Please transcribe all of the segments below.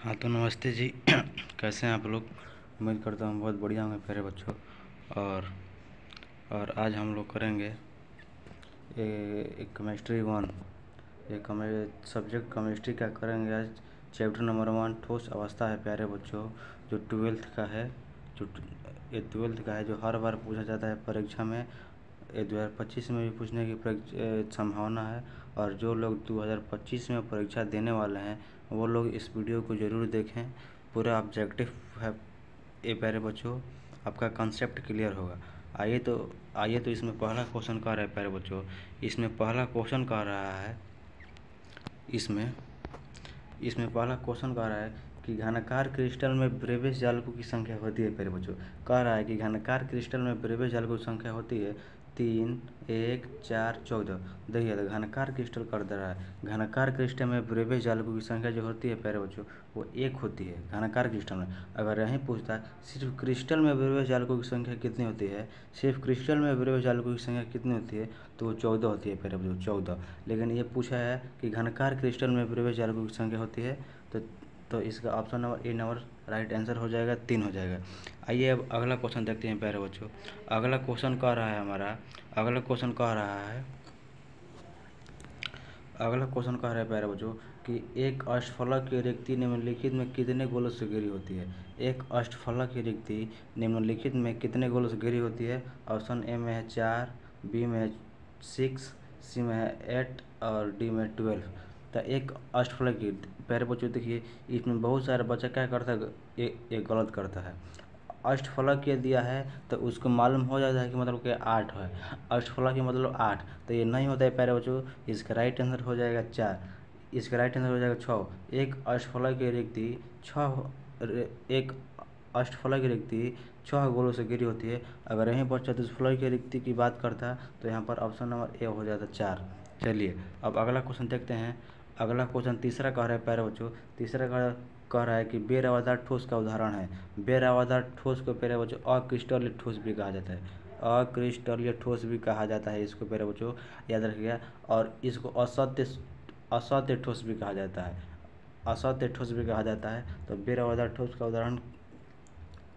हाँ तो नमस्ते जी। कैसे हैं आप लोग। उम्मीद करता हूँ बहुत बढ़िया होंगे प्यारे बच्चों। और आज हम लोग करेंगे एक केमिस्ट्री वन, एक सब्जेक्ट केमिस्ट्री का करेंगे आज। चैप्टर नंबर 1 ठोस अवस्था है प्यारे बच्चों, जो 12th का है। जो ये 12th का है, जो हर बार पूछा जाता है परीक्षा में। ये 2025 में भी पूछने की संभावना है। और जो लोग 2025 में परीक्षा देने वाले हैं वो लोग इस वीडियो को ज़रूर देखें। पूरा ऑब्जेक्टिव है ये प्यारे बच्चों, आपका कंसेप्ट क्लियर होगा। आइए तो इसमें पहला क्वेश्चन कह रहा है प्यारे बच्चों। इसमें पहला क्वेश्चन कह रहा है इसमें पहला क्वेश्चन कह रहा है कि घनाकार क्रिस्टल में ब्रेविस जालकों की संख्या होती है प्यारे बच्चों। कह रहा है कि घनाकार क्रिस्टल में ब्रेविस जालकों की संख्या होती है 3, 1, 4, 14। देखिए तो घनाकार क्रिस्टल कर दे रहा है। घनाकार क्रिस्टल में ब्रेविस जालकों की संख्या जो होती है प्यारे बच्चों वो 1 होती है घनाकार क्रिस्टल में। अगर यहीं पूछता है सिर्फ क्रिस्टल में ब्रेविस जालकों की संख्या कितनी होती है, सिर्फ क्रिस्टल में ब्रेविस जालकों की संख्या कितनी होती है, तो वो 14 होती है प्यारे बच्चों, 14। लेकिन ये पूछा है कि घनकार क्रिस्टल में ब्रेविस जालकों की संख्या होती है, तो इसका option number A number right answer हो जाएगा, 3 हो जाएगा। आइए अब अगला क्वेश्चन देखते हैं प्यारे बच्चों। अगला क्वेश्चन कह रहा है प्यारे बच्चों कि एक अष्टफलक की रिक्ति निम्नलिखित में कितने गोलों से घिरी होती है। एक अष्टफलक की रिक्ति निम्नलिखित में कितने गोलों से घिरी होती है। ऑप्शन ए में है 4, बी में है 6, सी में है 8 और डी में 12। तो एक अष्टफलक की प्यारे बच्चों देखिए, इसमें बहुत सारे बच्चा क्या करता है, एक गलत करता है। अष्टफलक ये दिया है तो उसको मालूम हो जाता है कि मतलब कि 8 है। अष्टफलक की मतलब 8, तो ये नहीं होता है प्यारे बच्चों। इसका राइट आंसर हो जाएगा 4, इसका राइट आंसर हो जाएगा 6। एक अष्टफलक की रिक्ति 6 गोलों से घिरी होती है। अगर यहीं पर चतुष्फलक की रिक्ति की बात करता तो यहाँ पर ऑप्शन नंबर ए हो जाता 4। चलिए अब अगला क्वेश्चन देखते हैं। अगला क्वेश्चन तीसरा कह रहा है प्यारे बच्चों, कह रहा है कि बेरवादार ठोस का उदाहरण है। बेरवादार ठोस को प्यारे बच्चों अक्रिस्टलीय ठोस भी कहा जाता है। अक्रिस्टलीय ठोस भी कहा जाता है इसको प्यारे बच्चों, याद रखिएगा। और इसको असत्य ठोस भी कहा जाता है, असत्य ठोस भी कहा जाता है। तो बेरवादार ठोस का उदाहरण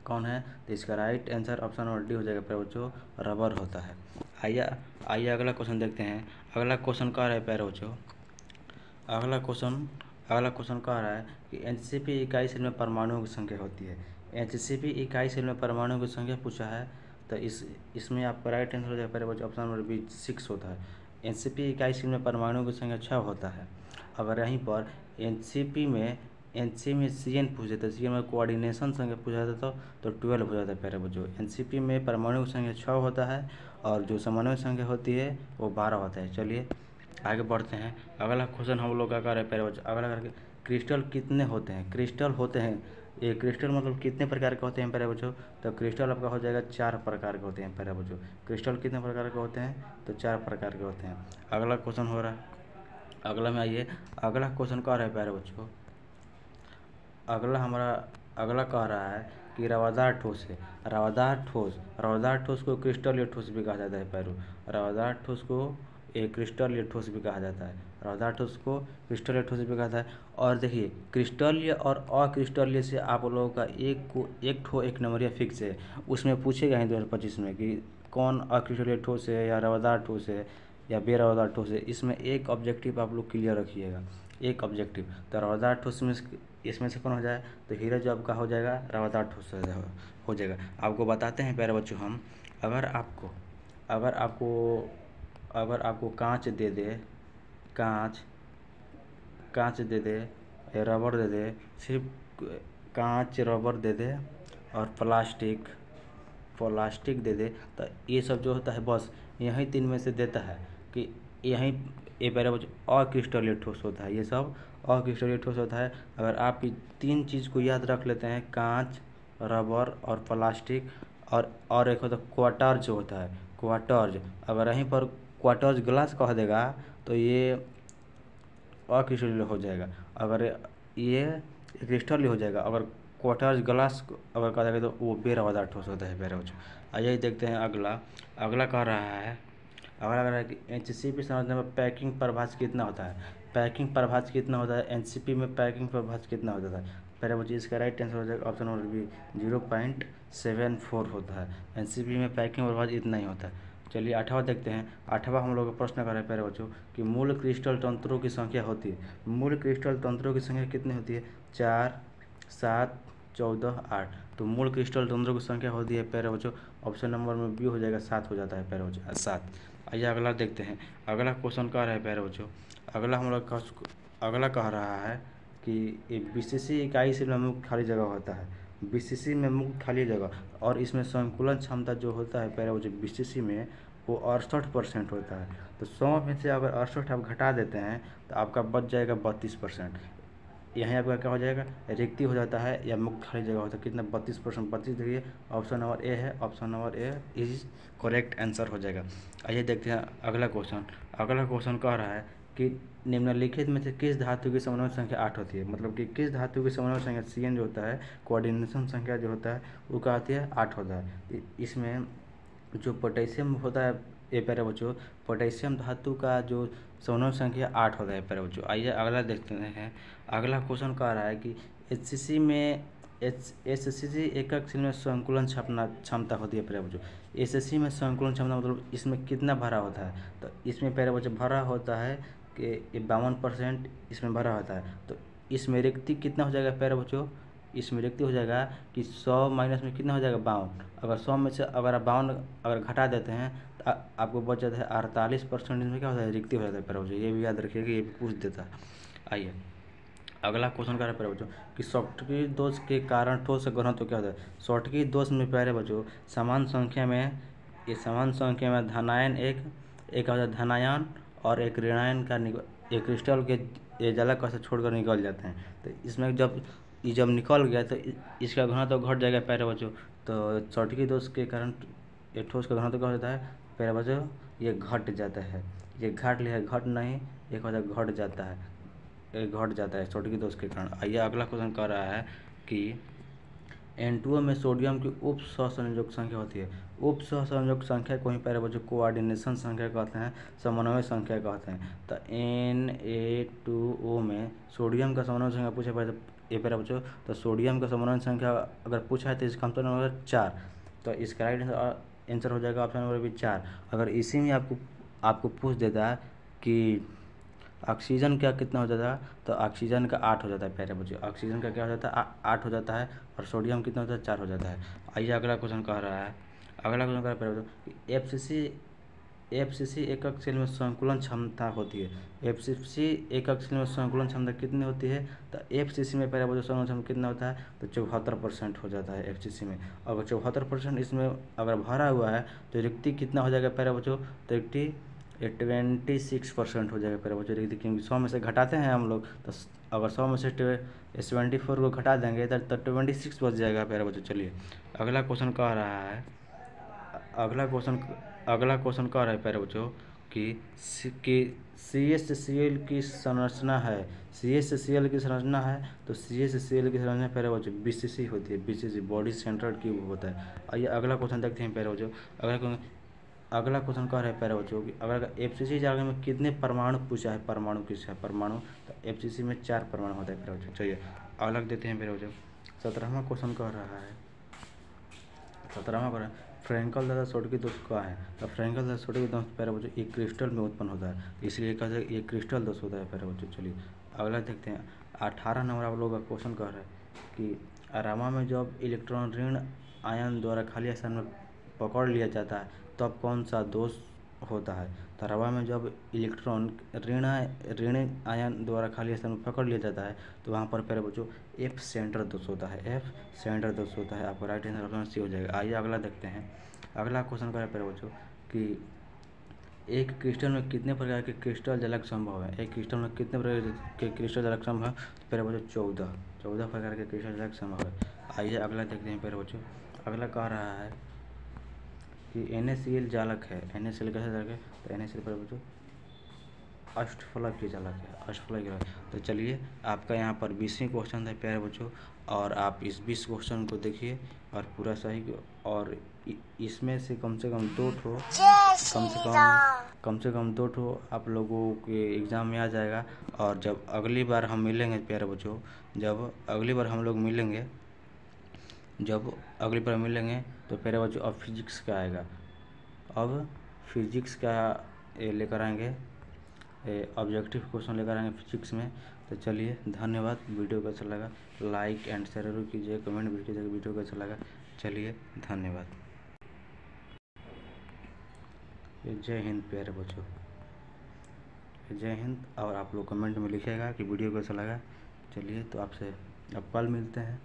कौन है, तो इसका right answer option number D हो जाएगा प्यारे बच्चों, रबर होता है। आइए अगला क्वेश्चन देखते हैं। अगला क्वेश्चन कह रहा है प्यारे बच्चों, अगला क्वेश्चन कह रहा है कि एनसीपी इकाई सेल में परमाणुओं की संख्या होती है। एनसीपी इकाई सेल में परमाणुओं की संख्या पूछा है, तो इसमें आपका राइट आंसर हो जाएगा प्यारे बच्चों, ऑप्शन नंबर बी 6 होता है। एनसीपी इकाई सेल में परमाणुओं की संख्या 6 होता है। अगर यहीं पर एनसीपी में सीएन पूछ देता, सीएन में कोऑर्डिनेशन संख्या पूछा जाता तो 12 हो जाता है प्यारे बच्चों। एनसीपी में परमाणु की संख्या 6 होता है और जो समन्वय संख्या होती है वो 12 होता है। चलिए आगे बढ़ते हैं। अगला क्वेश्चन हम लोग का कर रहे हैं प्यारे बच्चों, अगला करके क्रिस्टल कितने होते हैं। क्रिस्टल होते हैं, ये क्रिस्टल मतलब कितने प्रकार के होते हैं प्यारे बच्चों, तो क्रिस्टल आपका हो जाएगा 4 प्रकार के होते हैं प्यारे बच्चों। क्रिस्टल कितने प्रकार के होते हैं, तो 4 प्रकार के होते हैं। अगला क्वेश्चन हो रहा है, अगला में आइए। अगला क्वेश्चन कह रहा है प्यारे बच्चों, अगला कह रहा है कि रवादार ठोस है। रवादार ठोस को क्रिस्टलीय ठोस भी कहा जाता है प्यारो। रवादार ठोस को एक क्रिस्टलीय ठोस भी कहा जाता है। रवादार ठोस को क्रिस्टलीय ठोस भी कहा जाता है। और देखिए क्रिस्टलीय और अक्रिस्टलीय से आप लोगों का एक नंबरिया फिक्स है। उसमें पूछेगा ही 2025 में कि कौन अक्रिस्टलीय ठोस है या रवादार ठोस है या बेरवादार ठोस है। इसमें एक ऑब्जेक्टिव आप लोग क्लियर रखिएगा, एक ऑब्जेक्टिव। तो रवादार ठोस में इसमें से कौन हो जाए, तो हीरा जो आपका हो जाएगा रवादार ठोस हो जाएगा। आपको बताते हैं प्यारे बच्चों हम, अगर आपको कांच दे दे, कांच दे दे, रबर दे दे, सिर्फ कांच रबर दे दे और प्लास्टिक दे दे, तो ये सब जो होता है बस यही 3 में से देता है कि यहीं ये प्यारे बच्चों अक्रिस्टलीय ठोस होता है। ये सब अक्रिस्टलीय ठोस होता है। अगर आप 3 चीज़ को याद रख लेते हैं, कांच, रबर और प्लास्टिक, और एक होता है क्वार्टर्ज होता है, क्वार्टर्ज। अगर यहीं पर क्वार्टर्ज ग्लास कह देगा तो ये अक्रिस्टलीय हो जाएगा। अगर ये क्रिस्टलीय हो जाएगा। अगर क्वार्टर्ज ग्लास अगर कहा जाएगा तो वो बेरवादार ठोस होता है प्यारे बच्चों। आइए देखते हैं अगला कह रहा है कि एनसीपी संरचना में पैकिंग प्रभाज कितना होता है। पैकिंग प्रभाज कितना होता है, एनसीपी में पैकिंग प्रभाज कितना होता है। प्यारे बच्चों इसका राइट आंसर हो जाएगा ऑप्शन नंबर बी 0.74 होता है। एनसीपी में पैकिंग बर्बाद इतना ही होता है। चलिए 8वां देखते हैं। 8वां हम लोग का प्रश्न कर रहे हैं प्यारे बच्चों कि मूल क्रिस्टल तंत्रों की संख्या होती है। मूल क्रिस्टल तंत्रों की संख्या कितनी होती है? 4, 7, 14, 8। तो मूल क्रिस्टल तंत्रों की संख्या होती है प्यारे बच्चों ऑप्शन नंबर में बी हो जाएगा 7 हो जाता है प्यारे बच्चों 7। आइए अगला देखते हैं। अगला क्वेश्चन कह रहा है प्यारे बच्चों, अगला कह रहा है कि बीसीसी इकाई से मुक्त खाली जगह होता है। बीसीसी में मुक्त खाली जगह और इसमें संकुलन क्षमता जो होता है प्यारे बच्चों बीसीसी में वो 68% होता है। तो 100 में से अगर 68 आप घटा देते हैं तो आपका बच जाएगा 32%। यहाँ आपका क्या हो जाएगा? रिक्ति हो जाता है या मुक्त खाली जगह होता है। कितना? 32%। 32 देखिए ऑप्शन नंबर ए है। Option number A is correct answer हो जाएगा। आइए देखते हैं अगला क्वेश्चन। अगला क्वेश्चन कह रहा है कि निम्नलिखित में से किस धातु की समन्वय संख्या 8 होती है? मतलब कि किस धातु की समन्वय संख्या CN जो होता है कोऑर्डिनेशन संख्या जो होता है वो क्या आती है? 8 होता है। इसमें जो पोटेशियम होता है ये प्यारे बच्चों पोटेशियम धातु का जो समन्वय संख्या 8 होता है प्यारे बच्चों। आइए अगला देखते हैं। अगला क्वेश्चन कह रहा है कि एचसीसी एकक सेल में संकुलन क्षमता होती है प्यारे बच्चों। एचसीसी में संकुलन क्षमता मतलब इसमें कितना भरा होता है? तो इसमें प्यारे बच्चों भरा होता है कि 52% इसमें भरा होता है। तो इसमें रिक्ति कितना हो जाएगा प्यारे बच्चों? इसमें रिक्ति हो जाएगा कि 100 माइनस में कितना हो जाएगा? 52। अगर 100 में से अगर आप 52 अगर घटा देते हैं तो आपको बच जाता है 48%। इसमें क्या होता है? रिक्ति हो जाता है प्यारे बच्चों। ये भी याद रखिएगा, ये भी पूछ देता है। आइए अगला क्वेश्चन कर रहे हैं प्यारे बच्चों कि शॉर्टकी दोष के कारण ठोस का घनत्व क्या होता है? शॉर्टकी दोष में प्यारे बच्चों समान संख्या में धनायन एक होता है धनायन और एक ऋणायन का एक क्रिस्टल के ये जलक से छोड़कर निकल जाते हैं। तो इसमें जब निकल गया तो इसका घनत्व घट जाएगा प्यारे बच्चों। तो शॉर्टकी दोष के कारण ये ठोस का घनत्व क्या हो जाता है प्यारे बच्चों? ये घट जाता है। ये घट लिया है, घट नहीं एक होता है घट जाता है, घट जाता है शॉर्टकी दोष के कारण। आइए अगला क्वेश्चन कर रहा है कि N2O में सोडियम की उप सहसंयोजक संख्या होती है। उप सहसंयोजक संख्या को ही प्यारे बच्चों कोऑर्डिनेशन संख्या कहते हैं, समन्वय संख्या कहते हैं। तो Na2O में सोडियम का समन्वय संख्या पूछा पाए ये प्यारे बच्चों तो सोडियम का समन्वय संख्या अगर पूछा है तो इसका आंसर नंबर 4। तो इसका राइट आंसर हो जाएगा ऑप्शन नंबर भी 4। अगर इसी में आपको पूछ देता है कि ऑक्सीजन का कितना हो जाता है तो ऑक्सीजन का 8 हो जाता है प्यारे बच्चों। ऑक्सीजन का क्या हो जाता है? 8 हो जाता है और सोडियम कितना होता है? 4 हो जाता है। आइए अगला क्वेश्चन कह रहा है। अगला क्वेश्चन कह रहा है प्यारे बच्चों कि एफसीसी एकक सेल में संकुलन क्षमता होती है। एफसीसी एकक सेल में संकुलन क्षमता कितनी होती है? तो एफसीसी में प्यारे बच्चों संकुलन क्षमता कितना होता है? तो 74% हो जाता है एफसीसी में। अगर 74% इसमें अगर भरा हुआ है तो रिक्ति कितना हो जाएगा प्यारे बच्चों? तो रिक्ति 26% हो जाएगा प्यारे बच्चों। क्योंकि 100 में से घटाते हैं हम लोग तो अगर 100 में से 74 को घटा देंगे तो 26 बच जाएगा प्यारे बच्चों। चलिए अगला क्वेश्चन कह रहा है। अगला क्वेश्चन कह रहा है प्यारे बच्चों कि CaCl की संरचना है। CaCl की संरचना है तो CaCl की संरचना प्यारे बच्चों BCC होती है। BCC बॉडी सेंट्रल क्यूब होता है। आइए अगला क्वेश्चन देखते हैं प्यारे बच्चों। अगला क्वेश्चन कह रहे हैं प्यारे बच्चों कि अगर एफसीसी जाने में कितने परमाणु पूछा है? परमाणु किसका परमाणु? तो एफसीसी में 4 परमाणु होता है प्यारे बच्चों। चलिए अगला देते हैं प्यारे बच्चों। 17वां क्वेश्चन कह रहा है। 17वां कह रहा है फ्रैंकल द्वारा शॉर्टकी दोष क्या है? तो फ्रैंकल द्वारा शॉर्टकी दोष प्यारे बच्चों एक क्रिस्टल में उत्पन्न होता है, इसलिए कहते हैं ये क्रिस्टल दोष होता है प्यारे बच्चों। चलिए अगला देखते हैं। 18 नंबर आप लोगों का क्वेश्चन कह रहा है कि अरामा में जब इलेक्ट्रॉन ऋण आयन द्वारा खाली स्थान में पकड़ लिया जाता है तब कौन सा दोष होता है? तो रवा में जब इलेक्ट्रॉन ऋण आयन द्वारा खाली स्थान में पकड़ लिया जाता है तो वहाँ पर प्यारे बच्चों एफ सेंटर दोष होता है। एफ सेंटर दोष होता है। आपका राइट आंसर ऑप्शन सी हो जाएगा। आइए अगला देखते हैं। अगला क्वेश्चन करें प्यारे बच्चों कि एक क्रिस्टल में कितने प्रकार के क्रिस्टल जलक संभव है? एक क्रिस्टल में कितने प्रकार के क्रिस्टल जलक संभव है? तो प्यारे बच्चों 14 प्रकार के क्रिस्टल जलक संभव है। आइए अगला देखते हैं प्यारे बच्चों। अगला कह रहा है कि NaCl जालक है। NaCl कैसे जालक है? तो NaCl पर बच्चों अष्टफलक की जालक है, अष्टफलक की। तो चलिए आपका यहाँ पर 20वीं क्वेश्चन है प्यारे बच्चों और आप इस 20 क्वेश्चन को देखिए और पूरा सही और इसमें से कम 2 ठो कम से कम कम से कम 2 ठो आप लोगों के एग्ज़ाम में आ जाएगा। और जब अगली बार हम मिलेंगे प्यारे बच्चों, जब अगली बार हम लोग मिलेंगे तो प्यारे बच्चों अब फिजिक्स का आएगा। अब फिजिक्स का ये लेकर आएंगे, ऑब्जेक्टिव क्वेश्चन लेकर आएंगे फिजिक्स में। तो चलिए, धन्यवाद। वीडियो को अच्छा लगा लाइक एंड शेयर जरूर कीजिए, कमेंट भी कीजिएगा वीडियो को अच्छा लगा। चलिए, धन्यवाद। जय हिंद प्यारे बच्चों, जय हिंद। और आप लोग कमेंट में लिखिएगा कि वीडियो को अच्छा लगा। चलिए, तो आपसे अब कल मिलते हैं।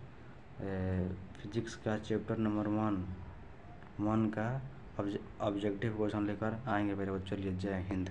फिजिक्स का चैप्टर नंबर 1 का ऑब्जेक्टिव क्वेश्चन लेकर आएंगे मेरे बच्चों। चलिए, जय हिंद।